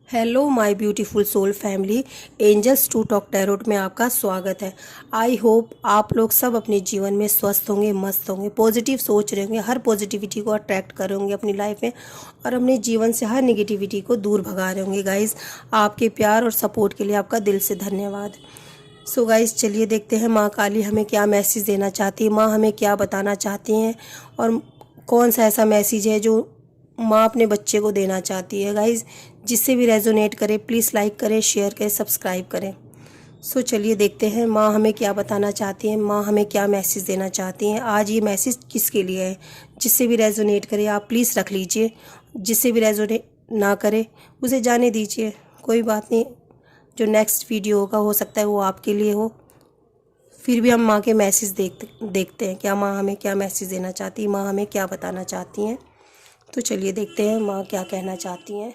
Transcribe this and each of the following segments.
Hello my beautiful soul family, angels to talk tarot में आपका स्वागत है। आई होप आप लोग सब अपने जीवन में स्वस्थ होंगे, मस्त होंगे, पॉजिटिव सोच रहे होंगे, हर पॉजिटिविटी को अट्रैक्ट कर रहे होंगे अपनी लाइफ में और अपने जीवन से हर नेगेटिविटी को दूर भगा रहे होंगे। गाइस, आपके प्यार और सपोर्ट के लिए आपका दिल से धन्यवाद। सो गाइस, चलिए देखते हैं माँ काली हमें क्या मैसेज देना चाहती है, माँ हमें क्या बताना चाहती हैं और कौन सा ऐसा मैसेज है जो माँ अपने बच्चे को देना चाहती है। गाइज, जिससे भी रेजोनेट करे प्लीज़ लाइक करें, शेयर करें, सब्सक्राइब करें। सो चलिए देखते हैं माँ हमें क्या बताना चाहती हैं, माँ हमें क्या मैसेज देना चाहती हैं। आज ये मैसेज किसके लिए है? जिससे भी रेजोनेट करे आप प्लीज़ रख लीजिए, जिससे भी रेजोनेट ना करे उसे जाने दीजिए, कोई बात नहीं। जो नेक्स्ट वीडियो होगा हो सकता है वो आपके लिए हो। फिर भी हम माँ के मैसेज देखते हैं क्या माँ हमें क्या मैसेज देना चाहती है, माँ हमें क्या बताना चाहती हैं। तो चलिए देखते हैं माँ क्या कहना चाहती हैं।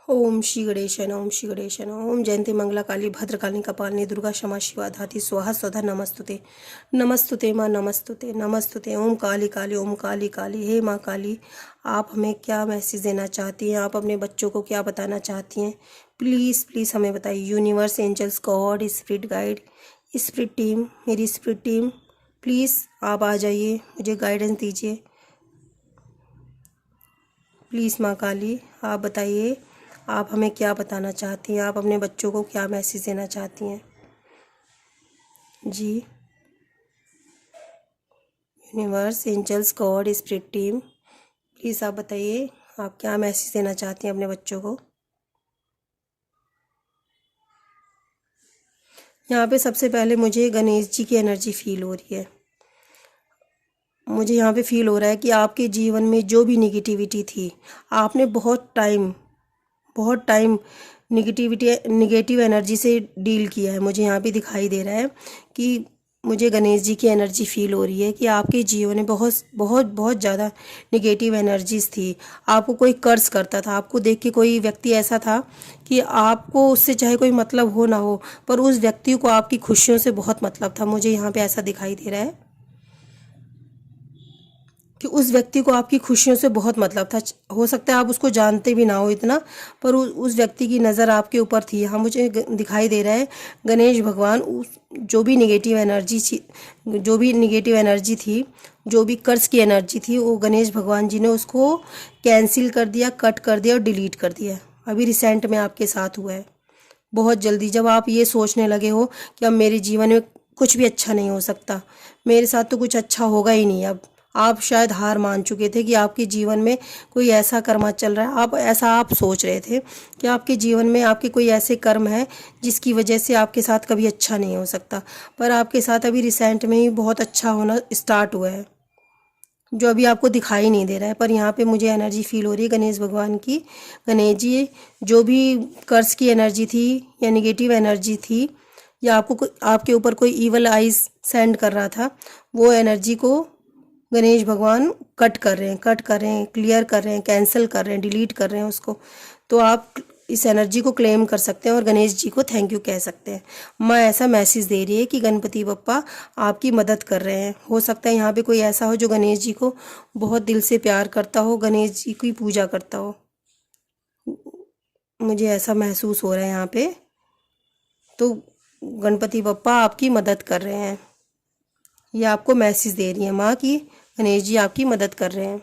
ओम श्री गणेशन, ओम श्री गणेशन, ओम जयंती मंगला काली भद्रकाली कपालिनी दुर्गा क्षमा शिवा धाती स्वाहा स्वधा नमस्तुते। नमस्तुते माँ, नमस्तुते नमस्तुते। ओम काली काली, ओम काली काली। हे माँ काली, आप हमें क्या मैसेज देना चाहती हैं, आप अपने बच्चों को क्या बताना चाहती हैं? प्लीज़ प्लीज़ हमें बताइए। Universe, angels, God, spirit guide, spirit team, मेरी स्पिरिट टीम, प्लीज़ आप आ जाइए, मुझे गाइडेंस दीजिए प्लीज़। माँ काली, आप बताइए आप हमें क्या बताना चाहती हैं, आप अपने बच्चों को क्या मैसेज देना चाहती हैं जी। Universe, angels, God, spirit team, please आप बताइए आप क्या मैसेज देना चाहती हैं अपने बच्चों को। यहाँ पे सबसे पहले मुझे गणेश जी की एनर्जी फील हो रही है। मुझे यहाँ पे फील हो रहा है कि आपके जीवन में जो भी निगेटिविटी थी, आपने बहुत टाइम निगेटिव एनर्जी से डील किया है। मुझे यहाँ पे दिखाई दे रहा है कि मुझे गणेश जी की एनर्जी फील हो रही है कि आपके जीवन में बहुत बहुत बहुत ज़्यादा निगेटिव एनर्जीज थी। आपको कोई कर्ज करता था, आपको देख के कोई व्यक्ति ऐसा था कि आपको उससे चाहे कोई मतलब हो ना हो, पर उस व्यक्ति को आपकी खुशियों से बहुत मतलब था। मुझे यहाँ पे ऐसा दिखाई दे रहा है कि उस व्यक्ति को आपकी खुशियों से बहुत मतलब था। हो सकता है आप उसको जानते भी ना हो इतना, पर उस व्यक्ति की नज़र आपके ऊपर थी। हाँ, मुझे दिखाई दे रहा है गणेश भगवान जो भी निगेटिव एनर्जी थी, जो भी कर्ज की एनर्जी थी, वो गणेश भगवान जी ने उसको कैंसिल कर दिया, कट कर दिया और डिलीट कर दिया। अभी रिसेंट में आपके साथ हुआ है। बहुत जल्दी जब आप ये सोचने लगे हो कि अब मेरे जीवन में कुछ भी अच्छा नहीं हो सकता, मेरे साथ तो कुछ अच्छा होगा ही नहीं, अब आप शायद हार मान चुके थे कि आपके जीवन में कोई ऐसा कर्म चल रहा है। आप सोच रहे थे कि आपके जीवन में आपके कोई ऐसे कर्म है जिसकी वजह से आपके साथ कभी अच्छा नहीं हो सकता, पर आपके साथ अभी रिसेंट में ही बहुत अच्छा होना स्टार्ट हुआ है, जो अभी आपको दिखाई नहीं दे रहा है। पर यहाँ पे मुझे एनर्जी फील हो रही है गणेश भगवान की। गणेश जी, जो भी कर्ज की एनर्जी थी या निगेटिव एनर्जी थी, या आपके ऊपर कोई ईवल आइज सेंड कर रहा था, वो एनर्जी को गणेश भगवान कट कर रहे हैं, क्लियर कर रहे हैं, कैंसिल कर रहे हैं, डिलीट कर रहे हैं उसको। तो आप इस एनर्जी को क्लेम कर सकते हैं और गणेश जी को थैंक यू कह सकते हैं। माँ ऐसा मैसेज दे रही है कि गणपति बप्पा आपकी मदद कर रहे हैं। हो सकता है यहाँ पे कोई ऐसा हो जो गणेश जी को बहुत दिल से प्यार करता हो, गणेश जी की पूजा करता हो। मुझे ऐसा महसूस हो रहा है यहाँ पे। तो गणपति बप्पा आपकी मदद कर रहे हैं, ये आपको मैसेज दे रही है माँ कि गणेश जी आपकी मदद कर रहे हैं।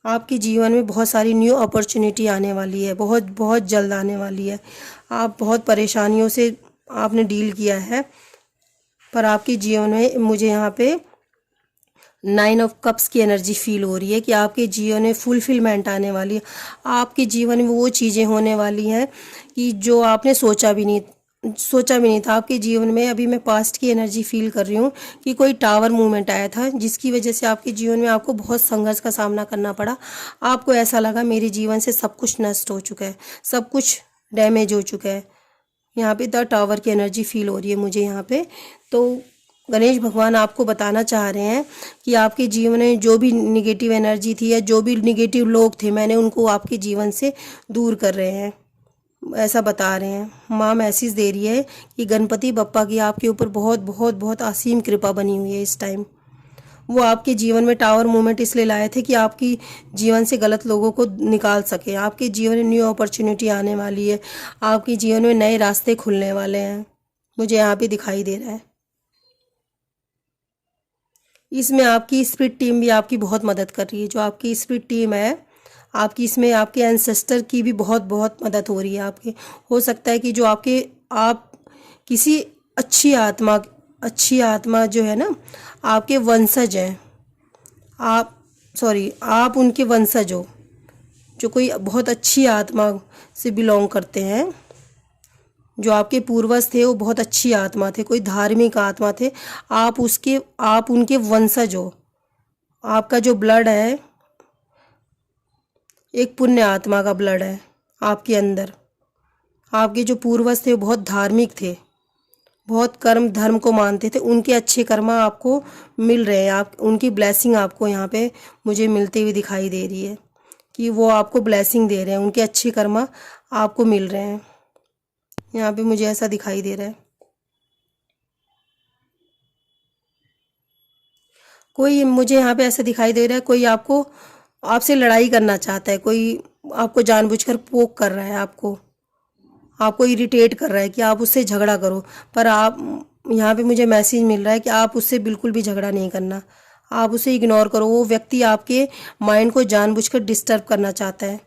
आपके जीवन में बहुत सारी न्यू अपॉर्चुनिटी आने वाली है, बहुत बहुत जल्द आने वाली है। आप बहुत परेशानियों से आपने डील किया है, पर आपके जीवन में मुझे यहाँ पे 9 ऑफ कप्स की एनर्जी फील हो रही है कि आपके जीवन में फुलफिलमेंट आने वाली है। आपके जीवन में वो चीज़ें होने वाली हैं कि जो आपने सोचा भी नहीं था आपके जीवन में। अभी मैं पास्ट की एनर्जी फील कर रही हूँ कि कोई टावर मूवमेंट आया था जिसकी वजह से आपके जीवन में आपको बहुत संघर्ष का सामना करना पड़ा। आपको ऐसा लगा मेरे जीवन से सब कुछ नष्ट हो चुका है, सब कुछ डैमेज हो चुका है। यहाँ पे द टावर की एनर्जी फील हो रही है मुझे यहाँ पे। तो गणेश भगवान आपको बताना चाह रहे हैं कि आपके जीवन में जो भी निगेटिव एनर्जी थी या जो भी निगेटिव लोग थे, मैंने उनको आपके जीवन से दूर कर रहे हैं, ऐसा बता रहे हैं। माँ मैसेज दे रही है कि गणपति बप्पा की आपके ऊपर बहुत बहुत बहुत असीम कृपा बनी हुई है इस टाइम। वो आपके जीवन में टावर मूवमेंट इसलिए लाए थे कि आपकी जीवन से गलत लोगों को निकाल सके। आपके जीवन में न्यू अपॉर्चुनिटी आने वाली है, आपके जीवन में नए रास्ते खुलने वाले हैं, मुझे यहाँ पे दिखाई दे रहा है। इसमें आपकी स्पिरिट टीम भी आपकी बहुत मदद कर रही है। जो आपकी स्पिरिट टीम है आपकी, इसमें आपके एंसेस्टर की भी बहुत बहुत मदद हो रही है आपके। हो सकता है कि जो आप किसी अच्छी आत्मा जो है ना, आपके वंशज हैं, आप उनके वंशज हो, जो कोई बहुत अच्छी आत्मा से बिलोंग करते हैं। जो आपके पूर्वज थे वो बहुत अच्छी आत्मा थे, कोई धार्मिक आत्मा थे। आप उनके वंशज हो। आपका जो ब्लड है एक पुण्य आत्मा का ब्लड है आपके अंदर। आपके जो पूर्वज थे वो बहुत धार्मिक थे, बहुत कर्म धर्म को मानते थे। उनके अच्छे कर्मा आपको मिल रहे हैं, आप उनकी ब्लेसिंग आपको यहाँ पे मुझे मिलती हुई दिखाई दे रही है कि वो आपको ब्लेसिंग दे रहे हैं, उनके अच्छे कर्मा आपको मिल रहे हैं। यहाँ पे मुझे ऐसा दिखाई दे रहा है। कोई मुझे यहाँ पे ऐसा दिखाई दे रहा है, कोई आपसे लड़ाई करना चाहता है, कोई आपको जानबूझकर पोक कर रहा है, आपको इरिटेट कर रहा है कि आप उससे झगड़ा करो। पर आप यहाँ पे मुझे मैसेज मिल रहा है कि आप उससे बिल्कुल भी झगड़ा नहीं करना, आप उसे इग्नोर करो। वो व्यक्ति आपके माइंड को जानबूझकर डिस्टर्ब करना चाहता है,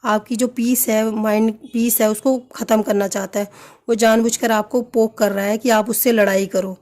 आपकी जो पीस है, माइंड पीस है, उसको ख़त्म करना चाहता है। वो जानबूझकर आपको पोक कर रहा है कि आप उससे लड़ाई करो।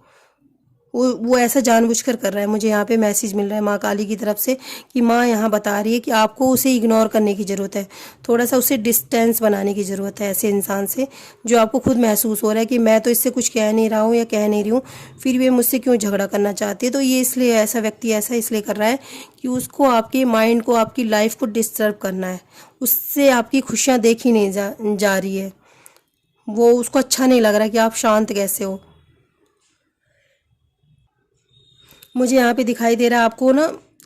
वो ऐसा जानबूझकर कर रहा है। मुझे यहाँ पे मैसेज मिल रहा है माँ काली की तरफ से कि माँ यहाँ बता रही है कि आपको उसे इग्नोर करने की ज़रूरत है, थोड़ा सा उसे डिस्टेंस बनाने की ज़रूरत है ऐसे इंसान से जो आपको खुद महसूस हो रहा है कि मैं तो इससे कुछ कह नहीं रहा हूँ या कह नहीं रही हूँ, फिर भी मुझसे क्यों झगड़ा करना चाहती है। तो ये इसलिए ऐसा व्यक्ति ऐसा इसलिए कर रहा है कि उसको आपके माइंड को, आपकी लाइफ को डिस्टर्ब करना है। उससे आपकी खुशियाँ देखी नहीं जा रही है। वो उसको अच्छा नहीं लग रहा कि आप शांत कैसे हो। मुझे यहाँ पे दिखाई दे रहा है आपको ना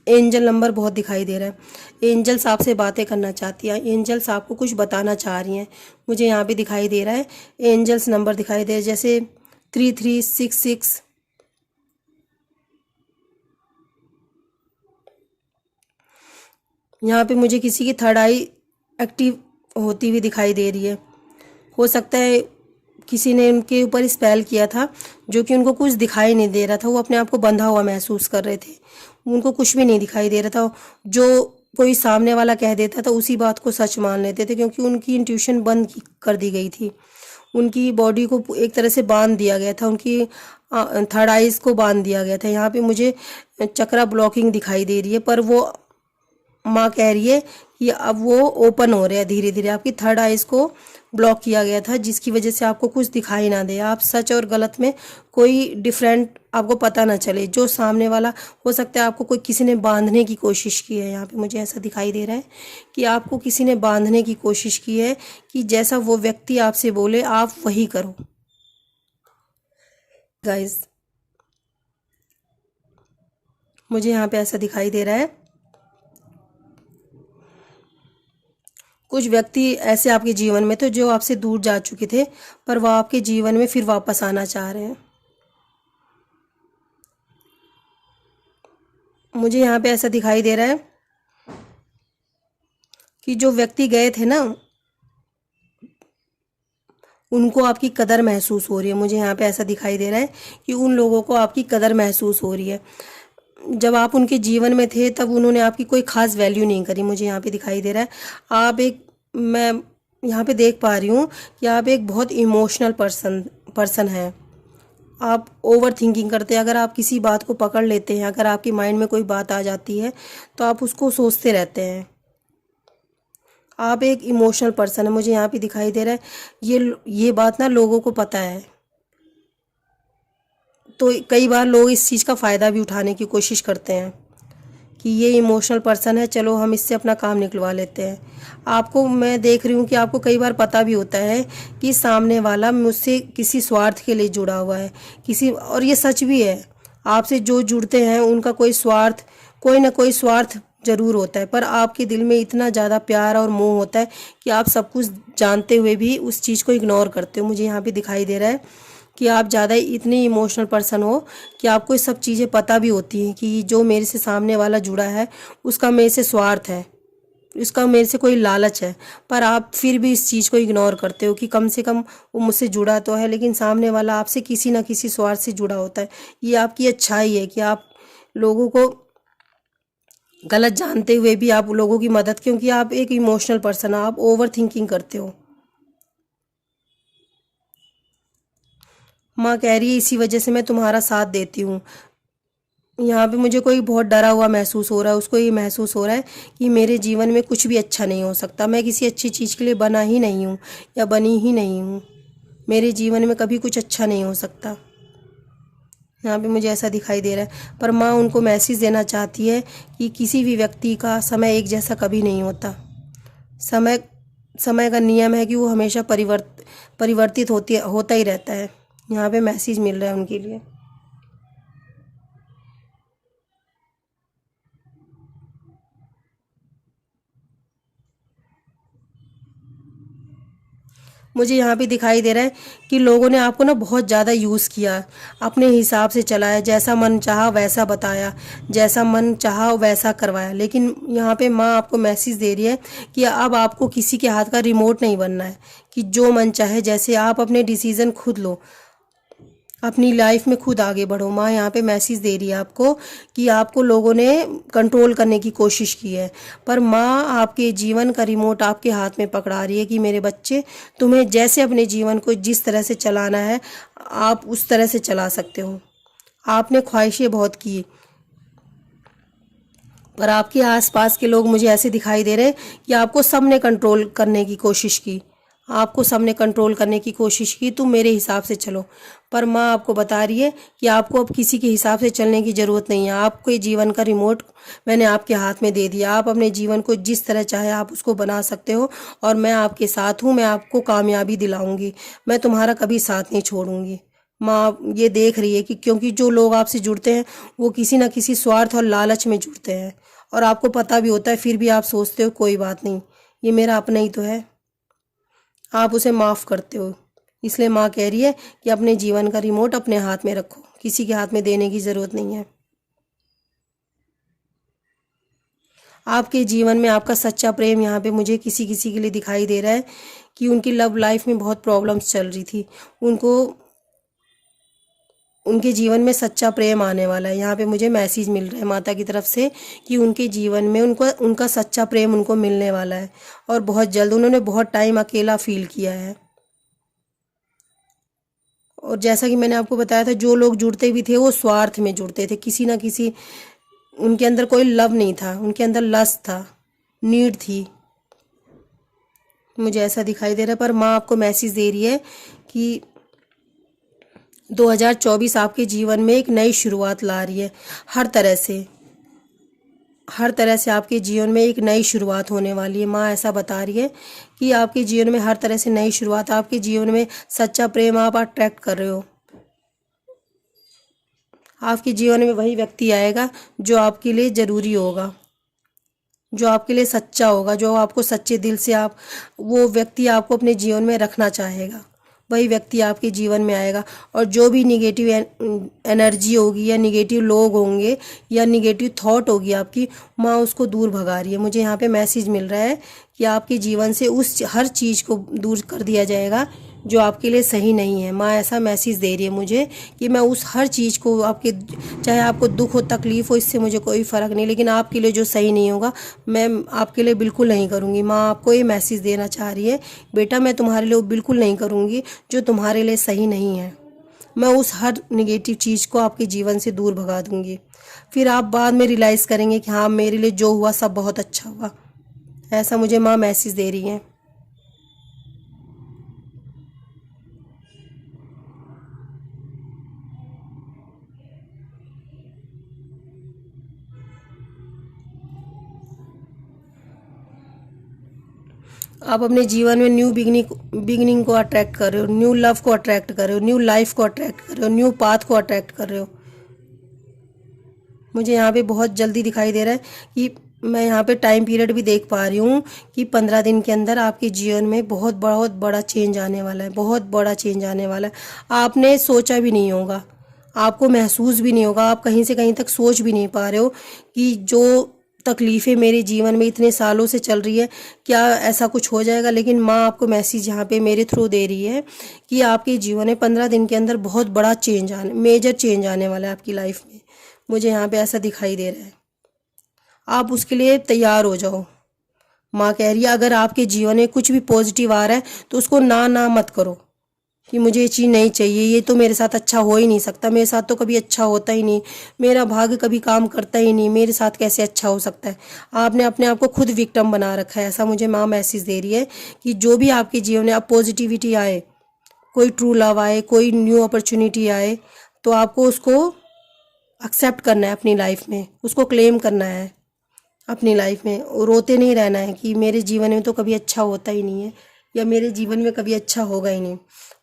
एंजल नंबर बहुत दिखाई दे रहा है। एंजल्स आपसे बातें करना चाहती हैं, एंजल्स आपको कुछ बताना चाह रही हैं। मुझे यहाँ पे दिखाई दे रहा है एंजल्स नंबर दिखाई दे रहा है, जैसे 3366। यहाँ पे मुझे किसी की थर्ड आई एक्टिव होती हुई दिखाई दे रही है। हो सकता है किसी ने उनके ऊपर स्पेल किया था जो कि उनको कुछ दिखाई नहीं दे रहा था। वो अपने आप को बंधा हुआ महसूस कर रहे थे, उनको कुछ भी नहीं दिखाई दे रहा था। जो कोई सामने वाला कह देता था उसी बात को सच मान लेते थे, क्योंकि उनकी इंट्यूशन बंद कर दी गई थी। उनकी बॉडी को एक तरह से बांध दिया गया था, उनकी थर्ड आइज को बांध दिया गया था। यहाँ पे मुझे चक्रा ब्लॉकिंग दिखाई दे रही है, पर वो माँ कह रही है कि अब वो ओपन हो रहे हैं धीरे धीरे। आपकी थर्ड आइज को ब्लॉक किया गया था जिसकी वजह से आपको कुछ दिखाई ना दे, आप सच और गलत में कोई डिफरेंट आपको पता ना चले। जो सामने वाला, हो सकता है आपको कोई किसी ने बांधने की कोशिश की है। यहाँ पे मुझे ऐसा दिखाई दे रहा है कि आपको किसी ने बांधने की कोशिश की है कि जैसा वो व्यक्ति आपसे बोले आप वही करो। गाइस मुझे यहाँ पे ऐसा दिखाई दे रहा है कुछ व्यक्ति ऐसे आपके जीवन में थे जो आपसे दूर जा चुके थे, पर वह आपके जीवन में फिर वापस आना चाह रहे हैं। मुझे यहाँ पे ऐसा दिखाई दे रहा है कि जो व्यक्ति गए थे ना, उनको आपकी कदर महसूस हो रही है। मुझे यहाँ पे ऐसा दिखाई दे रहा है कि उन लोगों को आपकी कदर महसूस हो रही है। जब आप उनके जीवन में थे तब उन्होंने आपकी कोई खास वैल्यू नहीं करी। मुझे यहाँ पे दिखाई दे रहा है मैं यहाँ पे देख पा रही हूँ कि आप एक बहुत इमोशनल पर्सन है। आप ओवर थिंकिंग करते हैं। अगर आप किसी बात को पकड़ लेते हैं, अगर आपके माइंड में कोई बात आ जाती है तो आप उसको सोचते रहते हैं। आप एक इमोशनल पर्सन है, मुझे यहाँ पे दिखाई दे रहा है। ये बात ना लोगों को पता है, तो कई बार लोग इस चीज़ का फ़ायदा भी उठाने की कोशिश करते हैं कि ये इमोशनल पर्सन है, चलो हम इससे अपना काम निकलवा लेते हैं। आपको मैं देख रही हूँ कि आपको कई बार पता भी होता है कि सामने वाला मुझसे किसी स्वार्थ के लिए जुड़ा हुआ है, और ये सच भी है। आपसे जो जुड़ते हैं उनका कोई ना कोई स्वार्थ जरूर होता है, पर आपके दिल में इतना ज़्यादा प्यार और मोह होता है कि आप सब कुछ जानते हुए भी उस चीज़ को इग्नोर करते हो। मुझे यहाँ पे दिखाई दे रहा है कि आप ज़्यादा इतने इमोशनल पर्सन हो कि आपको ये सब चीज़ें पता भी होती हैं कि जो मेरे से सामने वाला जुड़ा है उसका मेरे से स्वार्थ है, इसका मेरे से कोई लालच है, पर आप फिर भी इस चीज़ को इग्नोर करते हो कि कम से कम वो मुझसे जुड़ा तो है, लेकिन सामने वाला आपसे किसी ना किसी स्वार्थ से जुड़ा होता है। ये आपकी अच्छाई है कि आप लोगों को गलत जानते हुए भी आप लोगों की मदद, क्योंकि आप एक इमोशनल पर्सन हो, आप ओवर थिंकिंग करते हो। माँ कह रही है इसी वजह से मैं तुम्हारा साथ देती हूँ। यहाँ पे मुझे कोई बहुत डरा हुआ महसूस हो रहा है, उसको ये महसूस हो रहा है कि मेरे जीवन में कुछ भी अच्छा नहीं हो सकता, मैं किसी अच्छी चीज़ के लिए बना ही नहीं हूँ या बनी ही नहीं हूँ, मेरे जीवन में कभी कुछ अच्छा नहीं हो सकता। यहाँ पे मुझे ऐसा दिखाई दे रहा है, पर माँ उनको मैसेज देना चाहती है कि किसी भी व्यक्ति का समय एक जैसा कभी नहीं होता। समय समय का नियम है कि वो हमेशा परिवर्तित होता ही रहता है। यहाँ पे मैसेज मिल रहा है उनके लिए। मुझे यहाँ पे दिखाई दे रहा है कि लोगों ने आपको ना बहुत ज़्यादा यूज़ किया, अपने हिसाब से चलाया, जैसा मन चाहा वैसा बताया, जैसा मन चाहा वैसा करवाया, लेकिन यहाँ पे माँ आपको मैसेज दे रही है कि अब आपको किसी के हाथ का रिमोट नहीं बनना है, कि जो मन चाहे जैसे आप अपने डिसीज़न खुद लो, अपनी लाइफ में खुद आगे बढ़ो। माँ यहाँ पे मैसेज दे रही है आपको कि आपको लोगों ने कंट्रोल करने की कोशिश की है, पर माँ आपके जीवन का रिमोट आपके हाथ में पकड़ा रही है कि मेरे बच्चे, तुम्हें जैसे अपने जीवन को जिस तरह से चलाना है आप उस तरह से चला सकते हो। आपने ख्वाहिशें बहुत की, पर आपके आसपास के लोग मुझे ऐसे दिखाई दे रहे हैं कि आपको सबने कंट्रोल करने की कोशिश की, आपको सबने कंट्रोल करने की कोशिश की, तुम मेरे हिसाब से चलो। पर माँ आपको बता रही है कि आपको अब किसी के हिसाब से चलने की ज़रूरत नहीं है, आपके जीवन का रिमोट मैंने आपके हाथ में दे दिया, आप अपने जीवन को जिस तरह चाहे आप उसको बना सकते हो, और मैं आपके साथ हूँ, मैं आपको कामयाबी दिलाऊंगी, मैं तुम्हारा कभी साथ नहीं छोड़ूंगी। माँ ये देख रही है कि क्योंकि जो लोग आपसे जुड़ते हैं वो किसी ना किसी स्वार्थ और लालच में जुड़ते हैं, और आपको पता भी होता है, फिर भी आप सोचते हो कोई बात नहीं, ये मेरा अपना ही तो है, आप उसे माफ़ करते हो। इसलिए माँ कह रही है कि अपने जीवन का रिमोट अपने हाथ में रखो, किसी के हाथ में देने की ज़रूरत नहीं है। आपके जीवन में आपका सच्चा प्रेम यहाँ पे मुझे किसी किसी के लिए दिखाई दे रहा है कि उनकी लव लाइफ में बहुत प्रॉब्लम्स चल रही थी, उनको उनके जीवन में सच्चा प्रेम आने वाला है। यहाँ पे मुझे मैसेज मिल रहा है माता की तरफ से कि उनके जीवन में उनका सच्चा प्रेम उनको मिलने वाला है, और बहुत जल्द। उन्होंने बहुत टाइम अकेला फील किया है, और जैसा कि मैंने आपको बताया था जो लोग जुड़ते भी थे वो स्वार्थ में जुड़ते थे, किसी ना किसी, उनके अंदर कोई लव नहीं था, उनके अंदर लस्ट था, नीड थी, मुझे ऐसा दिखाई दे रहा है। पर माँ आपको मैसेज दे रही है कि 2024 आपके जीवन में एक नई शुरुआत ला रही है, हर तरह से आपके जीवन में एक नई शुरुआत होने वाली है। माँ ऐसा बता रही है कि आपके जीवन में हर तरह से नई शुरुआत, आपके जीवन में सच्चा प्रेम आप अट्रैक्ट कर रहे हो, आपके जीवन में वही व्यक्ति आएगा जो आपके लिए ज़रूरी होगा, जो आपके लिए सच्चा होगा, जो आपको सच्चे दिल से वो व्यक्ति आपको अपने जीवन में रखना चाहेगा, वही व्यक्ति आपके जीवन में आएगा। और जो भी निगेटिव एनर्जी होगी या निगेटिव लोग होंगे या निगेटिव थॉट होगी आपकी, माँ उसको दूर भगा रही है। मुझे यहाँ पे मैसेज मिल रहा है कि आपके जीवन से उस हर चीज़ को दूर कर दिया जाएगा जो आपके लिए सही नहीं है। माँ ऐसा मैसेज दे रही है मुझे कि मैं उस हर चीज़ को, आपके चाहे आपको दुख हो तकलीफ़ हो, इससे मुझे कोई फ़र्क नहीं, लेकिन आपके लिए जो सही नहीं होगा मैं आपके लिए बिल्कुल नहीं करूँगी। माँ आपको ये मैसेज देना चाह रही है, बेटा मैं तुम्हारे लिए बिल्कुल नहीं करूँगी जो तुम्हारे लिए सही नहीं है, मैं उस हर निगेटिव चीज़ को आपके जीवन से दूर भगा दूँगी, फिर आप बाद में रियलाइज़ करेंगे कि हाँ मेरे लिए जो हुआ सब बहुत अच्छा हुआ। ऐसा मुझे माँ मैसेज दे रही हैं। आप अपने जीवन में न्यू बिगनिंग को अट्रैक्ट कर रहे हो, न्यू लव को अट्रैक्ट कर रहे हो, न्यू लाइफ को अट्रैक्ट कर रहे हो, न्यू पाथ को अट्रैक्ट कर रहे हो। मुझे यहाँ पे बहुत जल्दी दिखाई दे रहा है कि मैं यहाँ पे टाइम पीरियड भी देख पा रही हूँ कि 15 दिन के अंदर आपके जीवन में बहुत बड़ा चेंज आने वाला है, बहुत बड़ा चेंज आने वाला है। आपने सोचा भी नहीं होगा, आपको महसूस भी नहीं होगा, आप कहीं से कहीं तक सोच भी नहीं पा रहे हो कि जो तकलीफ़ें मेरे जीवन में इतने सालों से चल रही है, क्या ऐसा कुछ हो जाएगा। लेकिन माँ आपको मैसेज यहाँ पे मेरे थ्रू दे रही है कि आपके जीवन में 15 दिन के अंदर बहुत बड़ा चेंज मेजर चेंज आने वाला है आपकी लाइफ में। मुझे यहाँ पे ऐसा दिखाई दे रहा है, आप उसके लिए तैयार हो जाओ। माँ कह रही है अगर आपके जीवन में कुछ भी पॉजिटिव आ रहा है तो उसको ना मत करो कि मुझे ये चीज़ नहीं चाहिए, ये तो मेरे साथ अच्छा हो ही नहीं सकता, मेरे साथ तो कभी अच्छा होता ही नहीं, मेरा भाग्य कभी काम करता ही नहीं, मेरे साथ कैसे अच्छा हो सकता है। आपने अपने आप को खुद विक्टिम बना रखा है। ऐसा मुझे माँ मैसेज दे रही है कि जो भी आपके जीवन में अब पॉजिटिविटी आए, कोई ट्रू लव आए, कोई न्यू अपॉर्चुनिटी आए, तो आपको उसको एक्सेप्ट करना है अपनी लाइफ में, उसको क्लेम करना है अपनी लाइफ में। रोते नहीं रहना है कि मेरे जीवन में तो कभी अच्छा होता ही नहीं है या मेरे जीवन में कभी अच्छा होगा ही नहीं।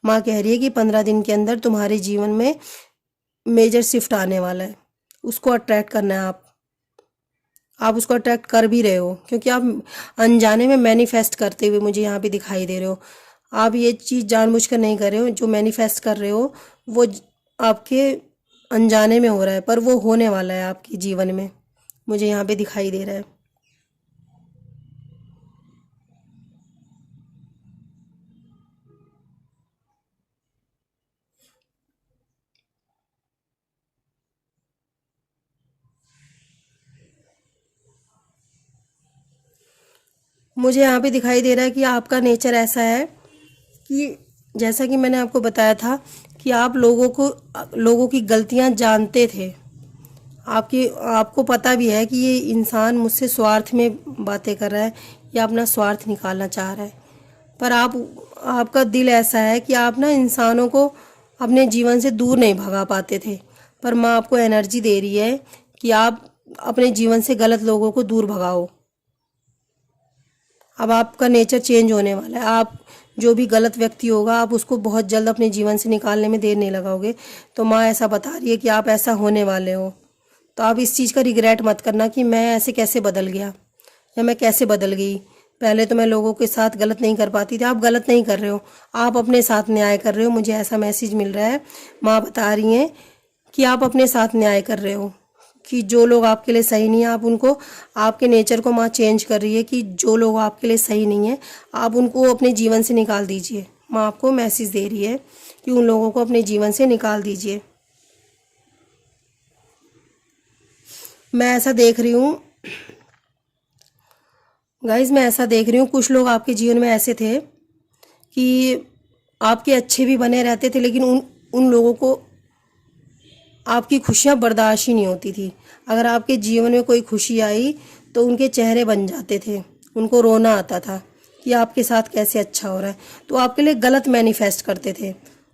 माँ कह रही है कि 15 दिन के अंदर तुम्हारे जीवन में मेजर शिफ्ट आने वाला है, उसको अट्रैक्ट करना है। आप उसको अट्रैक्ट कर भी रहे हो क्योंकि आप अनजाने में मैनिफेस्ट करते हुए मुझे यहाँ पे दिखाई दे रहे हो। आप ये चीज़ जानबूझकर नहीं कर रहे हो, जो मैनिफेस्ट कर रहे हो वो आपके अनजाने में हो रहा है, पर वो होने वाला है आपके जीवन में, मुझे यहाँ पे दिखाई दे रहा है। मुझे यहाँ पे दिखाई दे रहा है कि आपका नेचर ऐसा है कि जैसा कि मैंने आपको बताया था कि आप लोगों की गलतियाँ जानते थे। आपकी आपको पता भी है कि ये इंसान मुझसे स्वार्थ में बातें कर रहा है या अपना स्वार्थ निकालना चाह रहा है, पर आपका दिल ऐसा है कि आप ना इंसानों को अपने जीवन से दूर नहीं भगा पाते थे। पर माँ आपको एनर्जी दे रही है कि आप अपने जीवन से गलत लोगों को दूर भगाओ। अब आपका नेचर चेंज होने वाला है। आप जो भी गलत व्यक्ति होगा आप उसको बहुत जल्द अपने जीवन से निकालने में देर नहीं लगाओगे। तो माँ ऐसा बता रही है कि आप ऐसा होने वाले हो। तो आप इस चीज़ का रिग्रेट मत करना कि मैं ऐसे कैसे बदल गया या मैं कैसे बदल गई। पहले तो मैं लोगों के साथ गलत नहीं कर पाती थी, आप गलत नहीं कर रहे हो, आप अपने साथ न्याय कर रहे हो। मुझे ऐसा मैसेज मिल रहा है, माँ बता रही हैं कि आप अपने साथ न्याय कर रहे हो कि जो लोग आपके लिए सही नहीं है आप उनको, आपके नेचर को माँ चेंज कर रही है कि जो लोग आपके लिए सही नहीं है आप उनको अपने जीवन से निकाल दीजिए। माँ आपको मैसेज दे रही है कि उन लोगों को अपने जीवन से निकाल दीजिए। मैं ऐसा देख रही हूँ गाइज, मैं ऐसा देख रही हूँ कुछ लोग आपके जीवन में ऐसे थे कि आपके अच्छे भी बने रहते थे, लेकिन उन उन लोगों को आपकी खुशियाँ बर्दाश्त ही नहीं होती थी। अगर आपके जीवन में कोई खुशी आई तो उनके चेहरे बन जाते थे, उनको रोना आता था कि आपके साथ कैसे अच्छा हो रहा है। तो आपके लिए गलत मैनिफेस्ट करते थे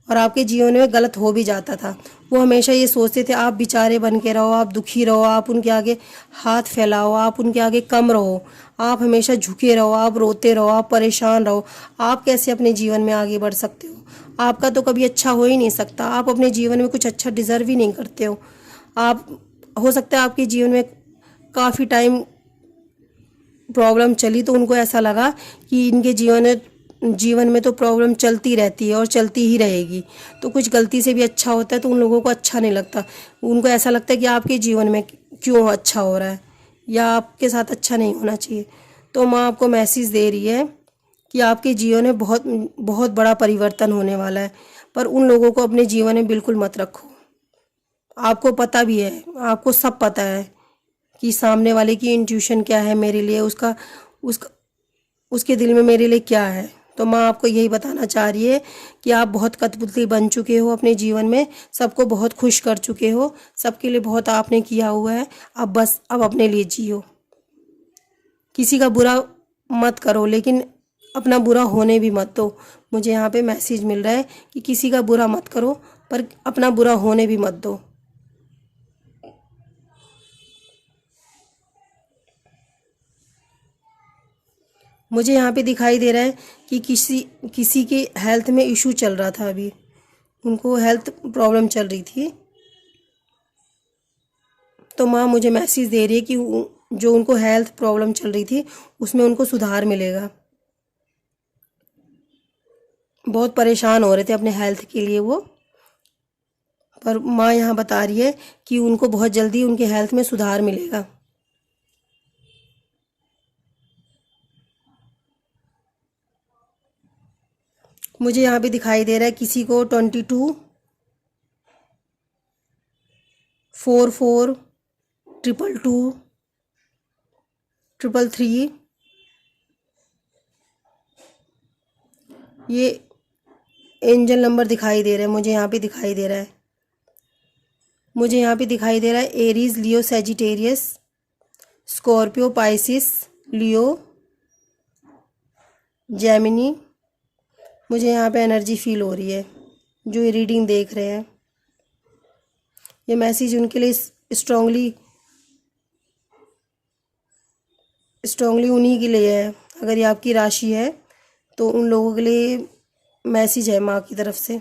और आपके जीवन में गलत हो भी जाता था। वो हमेशा ये सोचते थे आप बेचारे बन के रहो, आप दुखी रहो, आप उनके आगे हाथ फैलाओ, आप उनके आगे कम रहो, आप हमेशा झुके रहो, आप रोते रहो, आप परेशान रहो। आप कैसे अपने जीवन में आगे बढ़ सकते हो? आपका तो कभी अच्छा हो ही नहीं सकता, आप अपने जीवन में कुछ अच्छा डिज़र्व ही नहीं करते हो। आप, हो सकता है आपके जीवन में काफ़ी टाइम प्रॉब्लम चली तो उनको ऐसा लगा कि इनके जीवन में तो प्रॉब्लम चलती रहती है और चलती ही रहेगी, तो कुछ गलती से भी अच्छा होता है तो उन लोगों को अच्छा नहीं लगता। उनको ऐसा लगता है कि आपके जीवन में क्यों अच्छा हो रहा है या आपके साथ अच्छा नहीं होना चाहिए। तो माँ आपको मैसेज दे रही है कि आपके जीवन में बहुत बहुत बड़ा परिवर्तन होने वाला है, पर उन लोगों को अपने जीवन में बिल्कुल मत रखो। आपको पता भी है, आपको सब पता है कि सामने वाले की इंट्यूशन क्या है मेरे लिए, उसका उसके दिल में मेरे लिए क्या है। तो माँ आपको यही बताना चाह रही है कि आप बहुत कठपुतली बन चुके हो अपने जीवन में, सबको बहुत खुश कर चुके हो, सबके लिए बहुत आपने किया हुआ है। अब अपने लिए जियो, किसी का बुरा मत करो लेकिन अपना बुरा होने भी मत दो। मुझे यहाँ पे मैसेज मिल रहा है कि किसी का बुरा मत करो पर अपना बुरा होने भी मत दो। मुझे यहाँ पे दिखाई दे रहा है कि किसी किसी के हेल्थ में इशू चल रहा था, अभी उनको हेल्थ प्रॉब्लम चल रही थी। तो माँ मुझे मैसेज दे रही है कि जो उनको हेल्थ प्रॉब्लम चल रही थी उसमें उनको सुधार मिलेगा। बहुत परेशान हो रहे थे अपने हेल्थ के लिए वो, पर माँ यहाँ बता रही है कि उनको बहुत जल्दी उनके हेल्थ में सुधार मिलेगा। मुझे यहाँ पे दिखाई दे रहा है किसी को 22, 44, 222, 333, ये एंजल नंबर दिखाई दे रहा है। मुझे यहाँ पे दिखाई दे रहा है, मुझे यहाँ पे दिखाई दे रहा है एरीज, लियो, सेजिटेरियस, स्कॉर्पियो, पाइसिस, लियो, जेमिनी। मुझे यहाँ पे एनर्जी फील हो रही है जो ये रीडिंग देख रहे हैं। ये मैसेज उनके लिए स्ट्रांगली उन्हीं के लिए है। अगर ये आपकी राशि है तो उन लोगों के लिए मैसेज है माँ की तरफ से।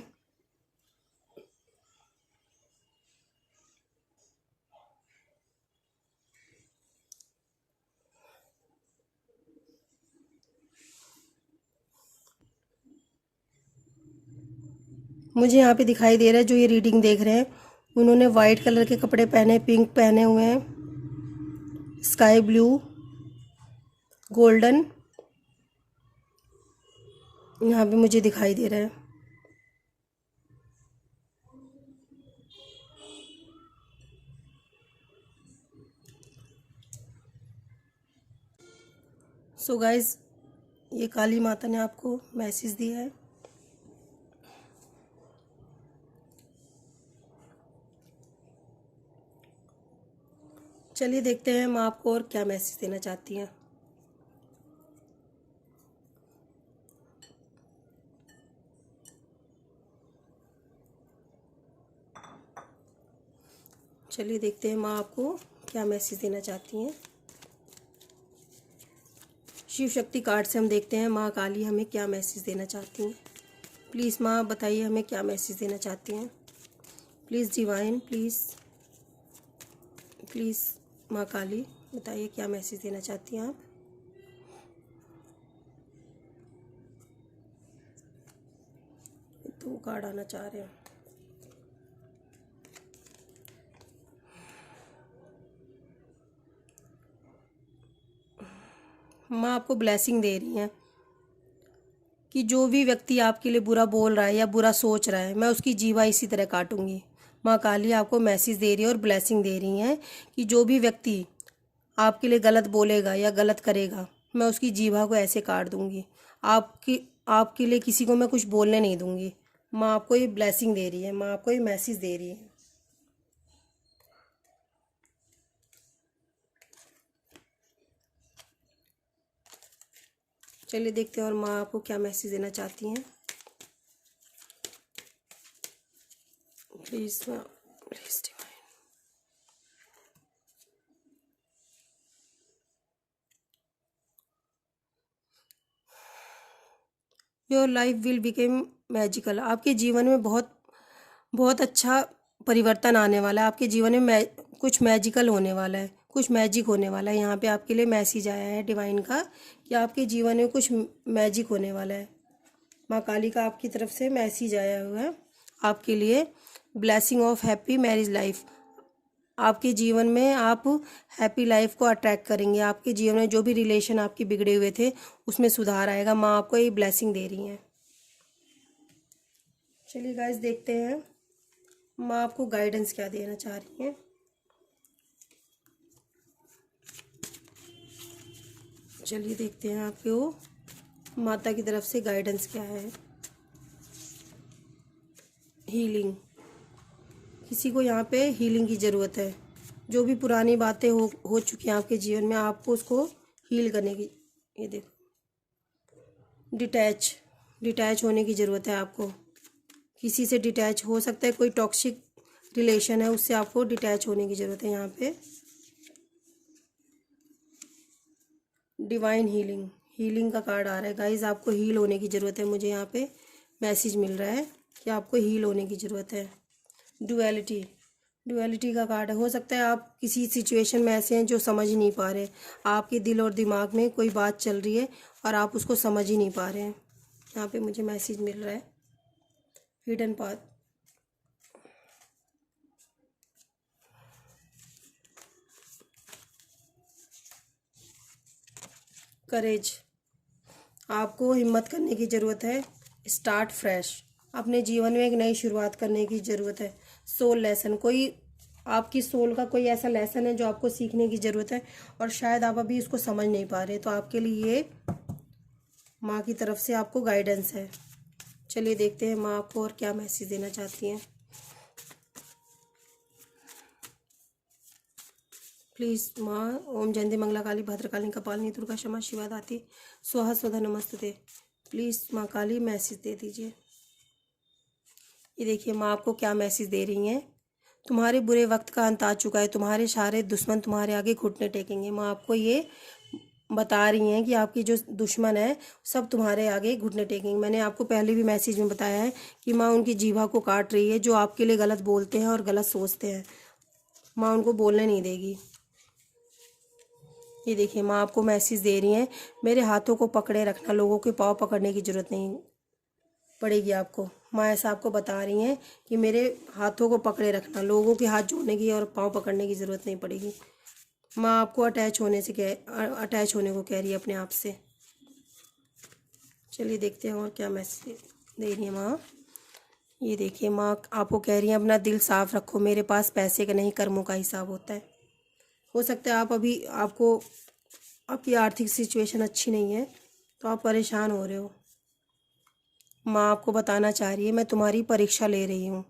मुझे यहाँ पे दिखाई दे रहा है जो ये रीडिंग देख रहे हैं उन्होंने वाइट कलर के कपड़े पहने, पिंक पहने हुए हैं, स्काई ब्लू, गोल्डन, यहाँ पे मुझे दिखाई दे रहा है। सो गाइज, ये काली माता ने आपको मैसेज दिया है। चलिए देखते हैं माँ आपको और क्या मैसेज देना चाहती हैं। चलिए देखते हैं माँ आपको क्या मैसेज देना चाहती हैं। शिव शक्ति कार्ड से हम देखते हैं माँ काली हमें क्या मैसेज देना चाहती हैं। प्लीज़ माँ बताइए हमें क्या मैसेज देना चाहती हैं। प्लीज़ डिवाइन, प्लीज़ माँ काली बताइए क्या मैसेज देना चाहती हैं आप। तो कार्ड आना चाह रहे हैं। माँ आपको ब्लेसिंग दे रही हैं कि जो भी व्यक्ति आपके लिए बुरा बोल रहा है या बुरा सोच रहा है मैं उसकी जीवा इसी तरह काटूंगी। माँ काली आपको मैसेज दे रही है और ब्लेसिंग दे रही हैं कि जो भी व्यक्ति आपके लिए गलत बोलेगा या गलत करेगा मैं उसकी जीवा को ऐसे काट दूंगी। आपके लिए किसी को मैं कुछ बोलने नहीं दूंगी। माँ आपको ये ब्लेसिंग दे रही है, माँ आपको ये मैसेज दे रही है। चलिए देखते हैं और माँ आपको क्या मैसेज देना चाहती हैं। प्लीज़ माँ, please divine. Your life will became magical. आपके जीवन में बहुत बहुत अच्छा परिवर्तन आने वाला है। आपके जीवन में कुछ मैजिकल होने वाला है, कुछ मैजिक होने वाला है। यहाँ पे आपके लिए मैसेज आया है डिवाइन का कि आपके जीवन में कुछ मैजिक होने वाला है। माँ काली का आपकी तरफ से मैसेज आया हुआ है आपके लिए। Blessing of happy marriage life. आपके जीवन में आप हैप्पी लाइफ को अट्रैक्ट करेंगे। आपके जीवन में जो भी रिलेशन आपके बिगड़े हुए थे उसमें सुधार आएगा। माँ आपको ये ब्लेसिंग दे रही हैं। चलिए गाइस देखते हैं माँ आपको गाइडेंस क्या देना चाह रही हैं। चलिए देखते हैं आपको माता की तरफ से गाइडेंस क्या है। हीलिंग, किसी को यहाँ पे हीलिंग की ज़रूरत है। जो भी पुरानी बातें हो चुकी हैं आपके जीवन में आपको उसको हील करने की, ये देखो, डिटैच होने की ज़रूरत है आपको। किसी से डिटैच हो सकता है, कोई टॉक्सिक रिलेशन है उससे आपको डिटैच होने की ज़रूरत है। यहाँ पे डिवाइन हीलिंग का कार्ड आ रहा है गाइज। आपको हील होने की ज़रूरत है। मुझे यहाँ पे मैसेज मिल रहा है कि आपको हील होने की ज़रूरत है। डुअलिटी, ड्युअलिटी का कार्ड है। हो सकता है आप किसी सिचुएशन में ऐसे हैं जो समझ ही नहीं पा रहे, आपके दिल और दिमाग में कोई बात चल रही है और आप उसको समझ ही नहीं पा रहे हैं। यहाँ पे मुझे मैसेज मिल रहा है, हिडन पाथ। करेज, आपको हिम्मत करने की ज़रूरत है। स्टार्ट फ्रेश, अपने जीवन में एक नई शुरुआत करने की ज़रूरत है। सोल लेसन, कोई आपकी सोल का कोई ऐसा लेसन है जो आपको सीखने की ज़रूरत है और शायद आप अभी उसको समझ नहीं पा रहे, तो आपके लिए ये माँ की तरफ से आपको गाइडेंस है। चलिए देखते हैं माँ आपको और क्या मैसेज देना चाहती हैं। प्लीज़ माँ, ओम जयंती मंगला काली भद्रकाली कपालिनी दुर्गा क्षमा शिवा दाती स्वाहा स्वधा नमस्ते। प्लीज़ माँ काली मैसेज दे दीजिए। ये देखिए माँ आपको क्या मैसेज दे रही हैं। तुम्हारे बुरे वक्त का अंत आ चुका है, तुम्हारे सारे दुश्मन तुम्हारे आगे घुटने टेकेंगे। माँ आपको ये बता रही हैं कि आपकी जो दुश्मन है सब तुम्हारे आगे घुटने टेकेंगे। मैंने आपको पहले भी मैसेज में बताया है कि माँ उनकी जीभा को काट रही है, जो आपके लिए गलत बोलते हैं और गलत सोचते हैं। माँ उनको बोलने नहीं देगी। ये देखिए माँ आपको मैसेज दे रही हैं, मेरे हाथों को पकड़े रखना, लोगों के पाँव पकड़ने की ज़रूरत नहीं पड़ेगी आपको। माँ ऐसा आपको बता रही हैं कि मेरे हाथों को पकड़े रखना, लोगों के हाथ जोड़ने की और पाँव पकड़ने की ज़रूरत नहीं पड़ेगी। माँ आपको अटैच होने को कह रही है अपने आप से। चलिए देखते हैं और क्या मैसेज दे रही है माँ। ये देखिए माँ आपको कह रही है अपना दिल साफ रखो, मेरे पास पैसे का नहीं कर्मों का हिसाब होता है। हो सकता है आप अभी आपकी आर्थिक सिचुएशन अच्छी नहीं है तो आप परेशान हो रहे हो। माँ आपको बताना चाह रही है मैं तुम्हारी परीक्षा ले रही हूँ,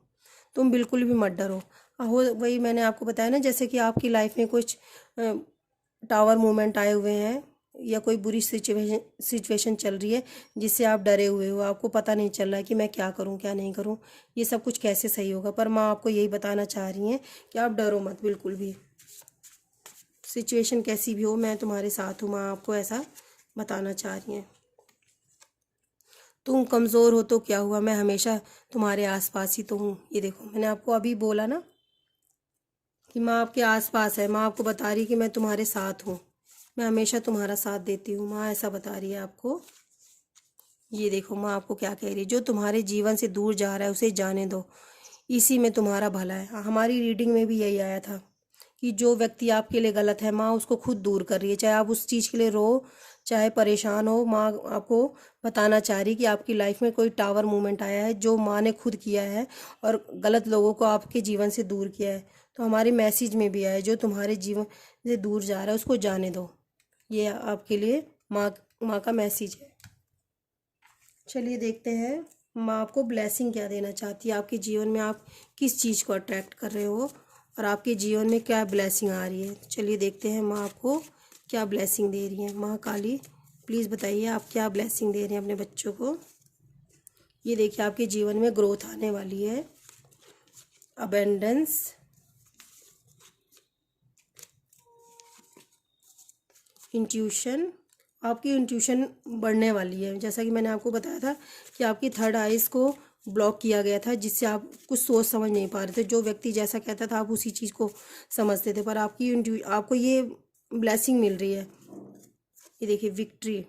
तुम बिल्कुल भी मत डरो। हो वही मैंने आपको बताया ना, जैसे कि आपकी लाइफ में कुछ टावर मूवमेंट आए हुए हैं या कोई बुरी सिचुएशन चल रही है जिससे आप डरे हुए हो, आपको पता नहीं चल रहा है कि मैं क्या करूं क्या नहीं करूं, ये सब कुछ कैसे सही होगा। पर माँ आपको यही बताना चाह रही हैं कि आप डरो मत बिल्कुल भी, सिचुएशन कैसी भी हो मैं तुम्हारे साथ हूँ। माँ आपको ऐसा बताना चाह रही हैं। तुम कमज़ोर हो तो क्या हुआ, मैं हमेशा तुम्हारे आसपास ही तो हूँ। ये देखो मैंने आपको अभी बोला ना कि माँ आपके आसपास है। माँ आपको बता रही कि मैं तुम्हारे साथ हूँ, मैं हमेशा तुम्हारा साथ देती हूँ। माँ ऐसा बता रही है आपको। ये देखो माँ आपको क्या कह रही है, जो तुम्हारे जीवन से दूर जा रहा है उसे जाने दो, इसी में तुम्हारा भला है। हमारी रीडिंग में भी यही आया था कि जो व्यक्ति आपके लिए गलत है माँ उसको खुद दूर कर रही है, चाहे आप उस चीज़ के लिए रो चाहे परेशान हो। माँ आपको बताना चाह रही कि आपकी लाइफ में कोई टावर मूवमेंट आया है जो माँ ने खुद किया है और गलत लोगों को आपके जीवन से दूर किया है। तो हमारे मैसेज में भी आया है जो तुम्हारे जीवन से दूर जा रहा है उसको जाने दो। ये आपके लिए माँ का मैसेज है। चलिए देखते हैं माँ आपको ब्लेसिंग क्या देना चाहती है। आपके जीवन में आप किस चीज़ को अट्रैक्ट कर रहे हो और आपके जीवन में क्या ब्लेसिंग आ रही है। चलिए देखते हैं माँ आपको क्या ब्लेसिंग दे रही है। माँ काली प्लीज़ बताइए आप क्या ब्लेसिंग दे रहे हैं अपने बच्चों को। ये देखिए आपके जीवन में ग्रोथ आने वाली है, अबेंडेंस, इंट्यूशन, आपकी इंट्यूशन बढ़ने वाली है। जैसा कि मैंने आपको बताया था कि आपकी थर्ड आइज़ को ब्लॉक किया गया था जिससे आप कुछ सोच समझ नहीं पा रहे थे। जो व्यक्ति जैसा कहता था आप उसी चीज़ को समझते थे, पर आपको ये ब्लेसिंग मिल रही है। ये देखिए विक्ट्री,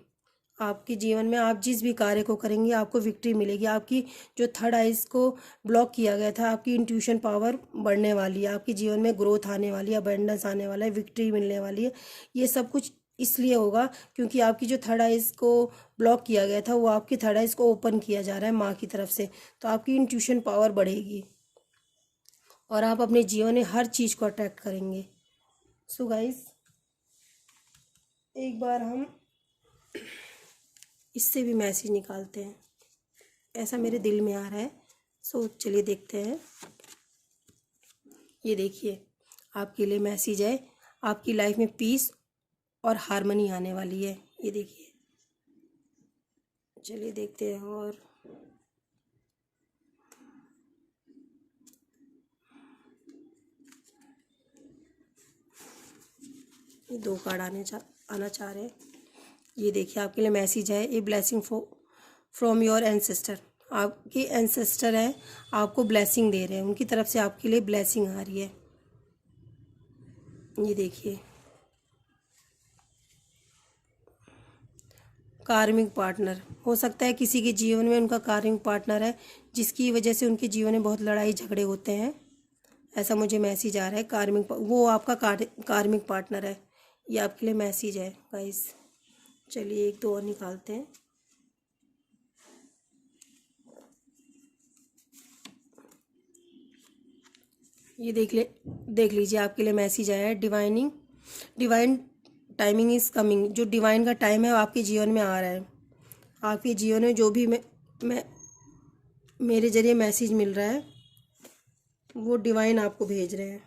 आपके जीवन में आप जिस भी कार्य को करेंगे आपको विक्ट्री मिलेगी। आपकी जो थर्ड आइज़ को ब्लॉक किया गया था, आपकी इंट्यूशन पावर बढ़ने वाली है, आपके जीवन में ग्रोथ आने वाली है, अबंडेंस आने वाला है, विक्ट्री मिलने वाली है। ये सब कुछ इसलिए होगा क्योंकि आपकी जो थर्ड आइज़ को ब्लॉक किया गया था वो आपकी थर्ड आइज़ को ओपन किया जा रहा है माँ की तरफ से। तो आपकी इंट्यूशन पावर बढ़ेगी और आप अपने जीवन में हर चीज़ को अट्रैक्ट करेंगे। सो गाइस एक बार हम इससे भी मैसेज निकालते हैं, ऐसा मेरे दिल में आ रहा है। सो चलिए देखते हैं। ये देखिए आपके लिए मैसेज है, आपकी लाइफ में पीस और हार्मनी आने वाली है। ये देखिए चलिए देखते हैं। और ये दो कार्ड आना चाह रहे हैं। ये देखिए आपके लिए मैसेज है, a blessing from your ancestor. आपके एंसेस्टर हैं, आपको ब्लेसिंग दे रहे हैं, उनकी तरफ से आपके लिए ब्लेसिंग आ रही है। ये देखिए, कार्मिक पार्टनर हो सकता है किसी के जीवन में उनका कार्मिक पार्टनर है, जिसकी वजह से उनके जीवन में बहुत लड़ाई झगड़े होते हैं। ऐसा मुझे मैसेज आ रहा है। वो आपका कार्मिक पार्टनर है। ये आपके लिए मैसेज है गाइस। चलिए एक दो और निकालते हैं। ये देख लीजिए, आपके लिए मैसेज आया है। Divine timing is coming. जो डिवाइन का टाइम है वो आपके जीवन में आ रहा है। आपके जीवन में जो भी मैं मेरे जरिए मैसेज मिल रहा है वो डिवाइन आपको भेज रहे हैं।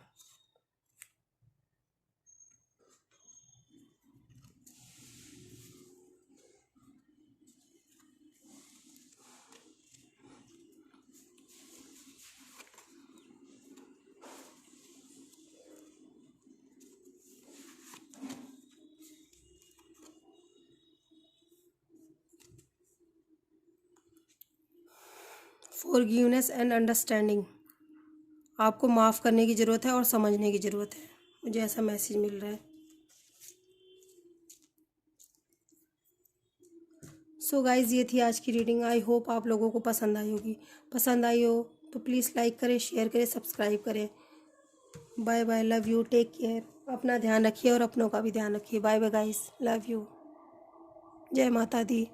Forgiveness and understanding. आपको माफ़ करने की ज़रूरत है और समझने की ज़रूरत है। मुझे ऐसा मैसेज मिल रहा है। सो गाइज़, ये थी आज की रीडिंग। आई होप आप लोगों को पसंद आई होगी। पसंद आई हो तो प्लीज़ लाइक करें, शेयर करें, सब्सक्राइब करें। Bye bye, love you, take care. अपना ध्यान रखिए और अपनों का भी ध्यान रखिए। Bye bye guys, love you, जय माता दी।